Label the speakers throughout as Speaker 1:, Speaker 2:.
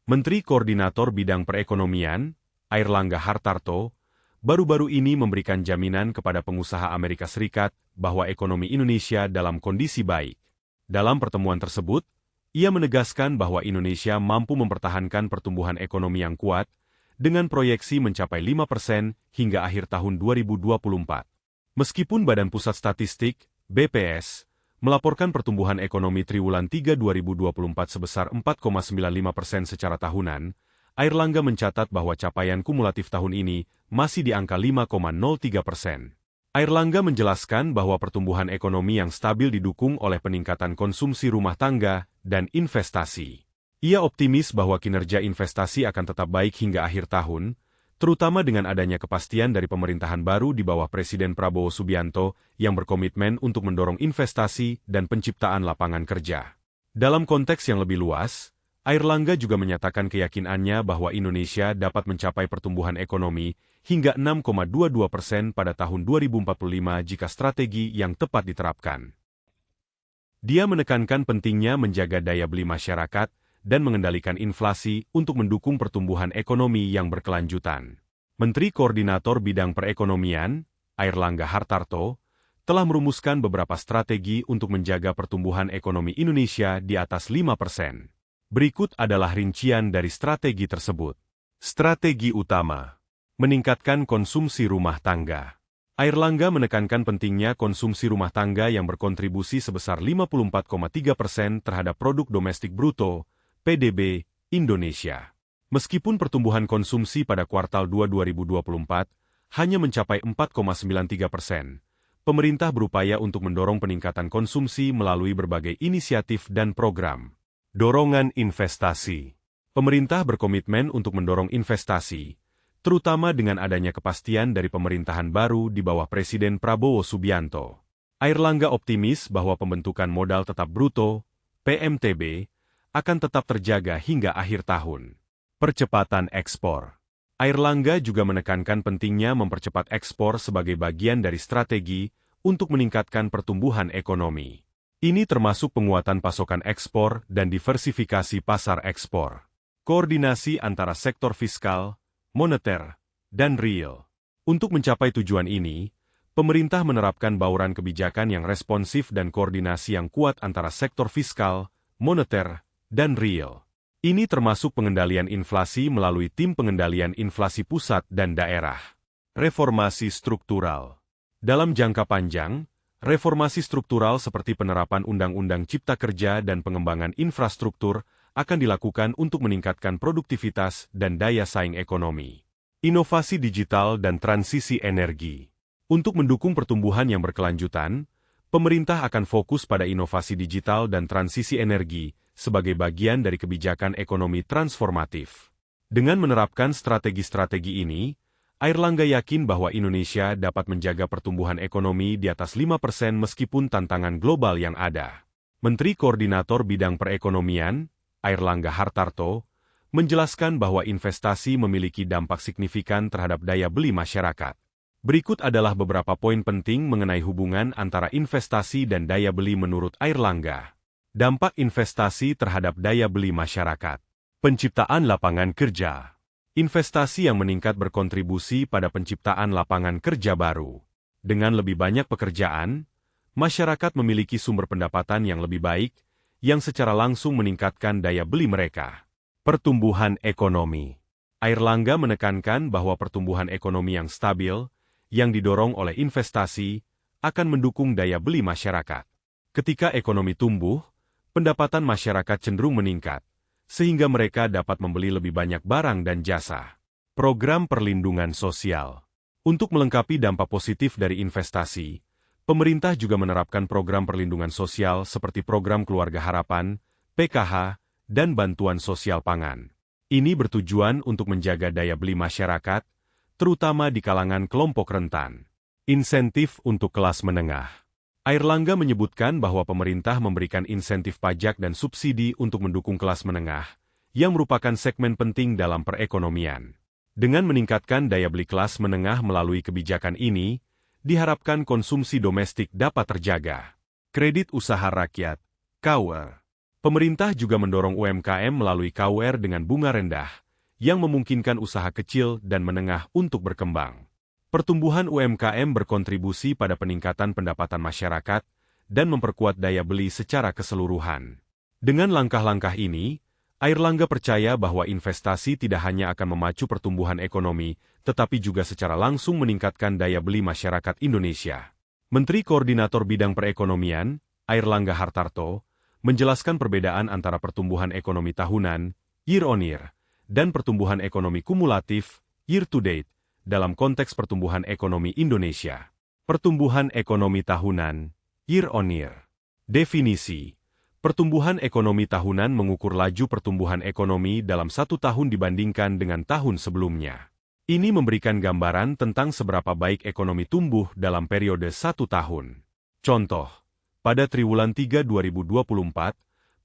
Speaker 1: Menteri Koordinator Bidang Perekonomian, Airlangga Hartarto, baru-baru ini memberikan jaminan kepada pengusaha Amerika Serikat bahwa ekonomi Indonesia dalam kondisi baik. Dalam pertemuan tersebut, ia menegaskan bahwa Indonesia mampu mempertahankan pertumbuhan ekonomi yang kuat dengan proyeksi mencapai 5% hingga akhir tahun 2024. Meskipun Badan Pusat Statistik, BPS, melaporkan pertumbuhan ekonomi triwulan 3 2024 sebesar 4,95% secara tahunan, Airlangga mencatat bahwa capaian kumulatif tahun ini masih di angka 5,03%. Airlangga menjelaskan bahwa pertumbuhan ekonomi yang stabil didukung oleh peningkatan konsumsi rumah tangga dan investasi. Ia optimis bahwa kinerja investasi akan tetap baik hingga akhir tahun, terutama dengan adanya kepastian dari pemerintahan baru di bawah Presiden Prabowo Subianto yang berkomitmen untuk mendorong investasi dan penciptaan lapangan kerja. Dalam konteks yang lebih luas, Airlangga juga menyatakan keyakinannya bahwa Indonesia dapat mencapai pertumbuhan ekonomi hingga 6,22% pada tahun 2045 jika strategi yang tepat diterapkan. Dia menekankan pentingnya menjaga daya beli masyarakat dan mengendalikan inflasi untuk mendukung pertumbuhan ekonomi yang berkelanjutan. Menteri Koordinator Bidang Perekonomian, Airlangga Hartarto, telah merumuskan beberapa strategi untuk menjaga pertumbuhan ekonomi Indonesia di atas 5%. Berikut adalah rincian dari strategi tersebut. Strategi utama: meningkatkan konsumsi rumah tangga. Airlangga menekankan pentingnya konsumsi rumah tangga yang berkontribusi sebesar 54,3% terhadap produk domestik bruto, PDB, Indonesia. Meskipun pertumbuhan konsumsi pada kuartal 2 2024 hanya mencapai 4,93%, pemerintah berupaya untuk mendorong peningkatan konsumsi melalui berbagai inisiatif dan program. Dorongan investasi. Pemerintah berkomitmen untuk mendorong investasi, terutama dengan adanya kepastian dari pemerintahan baru di bawah Presiden Prabowo Subianto. Airlangga optimis bahwa pembentukan modal tetap bruto, PMTB, akan tetap terjaga hingga akhir tahun. Percepatan ekspor. Airlangga juga menekankan pentingnya mempercepat ekspor sebagai bagian dari strategi untuk meningkatkan pertumbuhan ekonomi. Ini termasuk penguatan pasokan ekspor dan diversifikasi pasar ekspor. Koordinasi antara sektor fiskal, moneter, dan real. Untuk mencapai tujuan ini, pemerintah menerapkan bauran kebijakan yang responsif dan koordinasi yang kuat antara sektor fiskal, moneter, dan real. Ini termasuk pengendalian inflasi melalui tim pengendalian inflasi pusat dan daerah. Reformasi struktural. Dalam jangka panjang, reformasi struktural seperti penerapan Undang-Undang Cipta Kerja dan pengembangan infrastruktur akan dilakukan untuk meningkatkan produktivitas dan daya saing ekonomi. Inovasi digital dan transisi energi. Untuk mendukung pertumbuhan yang berkelanjutan, pemerintah akan fokus pada inovasi digital dan transisi energi sebagai bagian dari kebijakan ekonomi transformatif. Dengan menerapkan strategi-strategi ini, Airlangga yakin bahwa Indonesia dapat menjaga pertumbuhan ekonomi di atas 5% meskipun tantangan global yang ada. Menteri Koordinator Bidang Perekonomian, Airlangga Hartarto, menjelaskan bahwa investasi memiliki dampak signifikan terhadap daya beli masyarakat. Berikut adalah beberapa poin penting mengenai hubungan antara investasi dan daya beli menurut Airlangga. Dampak investasi terhadap daya beli masyarakat. Penciptaan lapangan kerja. Investasi yang meningkat berkontribusi pada penciptaan lapangan kerja baru. Dengan lebih banyak pekerjaan, masyarakat memiliki sumber pendapatan yang lebih baik, yang secara langsung meningkatkan daya beli mereka. Pertumbuhan ekonomi. Airlangga menekankan bahwa pertumbuhan ekonomi yang stabil, yang didorong oleh investasi, akan mendukung daya beli masyarakat. Ketika ekonomi tumbuh, pendapatan masyarakat cenderung meningkat, sehingga mereka dapat membeli lebih banyak barang dan jasa. Program perlindungan sosial. Untuk melengkapi dampak positif dari investasi, pemerintah juga menerapkan program perlindungan sosial seperti program Keluarga Harapan, PKH, dan bantuan sosial pangan. Ini bertujuan untuk menjaga daya beli masyarakat, terutama di kalangan kelompok rentan. Insentif untuk kelas menengah. Airlangga menyebutkan bahwa pemerintah memberikan insentif pajak dan subsidi untuk mendukung kelas menengah, yang merupakan segmen penting dalam perekonomian. Dengan meningkatkan daya beli kelas menengah melalui kebijakan ini, diharapkan konsumsi domestik dapat terjaga. Kredit usaha rakyat, KUR. Pemerintah juga mendorong UMKM melalui KUR dengan bunga rendah, yang memungkinkan usaha kecil dan menengah untuk berkembang. Pertumbuhan UMKM berkontribusi pada peningkatan pendapatan masyarakat dan memperkuat daya beli secara keseluruhan. Dengan langkah-langkah ini, Airlangga percaya bahwa investasi tidak hanya akan memacu pertumbuhan ekonomi, tetapi juga secara langsung meningkatkan daya beli masyarakat Indonesia. Menteri Koordinator Bidang Perekonomian, Airlangga Hartarto, menjelaskan perbedaan antara pertumbuhan ekonomi tahunan, year on year, dan pertumbuhan ekonomi kumulatif, year to date, dalam konteks pertumbuhan ekonomi Indonesia. Pertumbuhan ekonomi tahunan, year on year. Definisi: pertumbuhan ekonomi tahunan mengukur laju pertumbuhan ekonomi dalam satu tahun dibandingkan dengan tahun sebelumnya. Ini memberikan gambaran tentang seberapa baik ekonomi tumbuh dalam periode satu tahun. Contoh, pada triwulan 3 2024,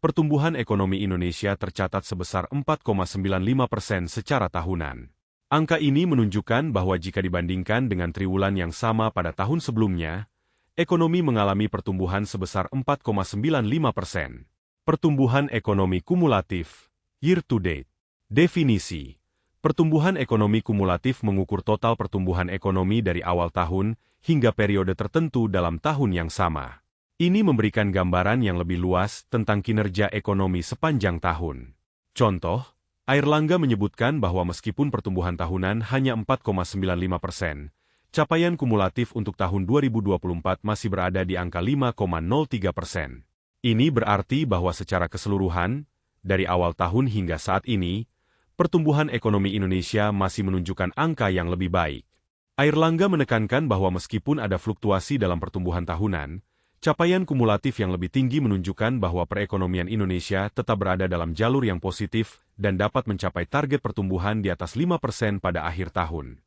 Speaker 1: pertumbuhan ekonomi Indonesia tercatat sebesar 4,95% secara tahunan. Angka ini menunjukkan bahwa jika dibandingkan dengan triwulan yang sama pada tahun sebelumnya, ekonomi mengalami pertumbuhan sebesar 4,95%. Pertumbuhan ekonomi kumulatif, year to date. Definisi: pertumbuhan ekonomi kumulatif mengukur total pertumbuhan ekonomi dari awal tahun hingga periode tertentu dalam tahun yang sama. Ini memberikan gambaran yang lebih luas tentang kinerja ekonomi sepanjang tahun. Contoh, Airlangga menyebutkan bahwa meskipun pertumbuhan tahunan hanya 4,95%, capaian kumulatif untuk tahun 2024 masih berada di angka 5,03%. Ini berarti bahwa secara keseluruhan, dari awal tahun hingga saat ini, pertumbuhan ekonomi Indonesia masih menunjukkan angka yang lebih baik. Airlangga menekankan bahwa meskipun ada fluktuasi dalam pertumbuhan tahunan, capaian kumulatif yang lebih tinggi menunjukkan bahwa perekonomian Indonesia tetap berada dalam jalur yang positif dan dapat mencapai target pertumbuhan di atas 5% pada akhir tahun.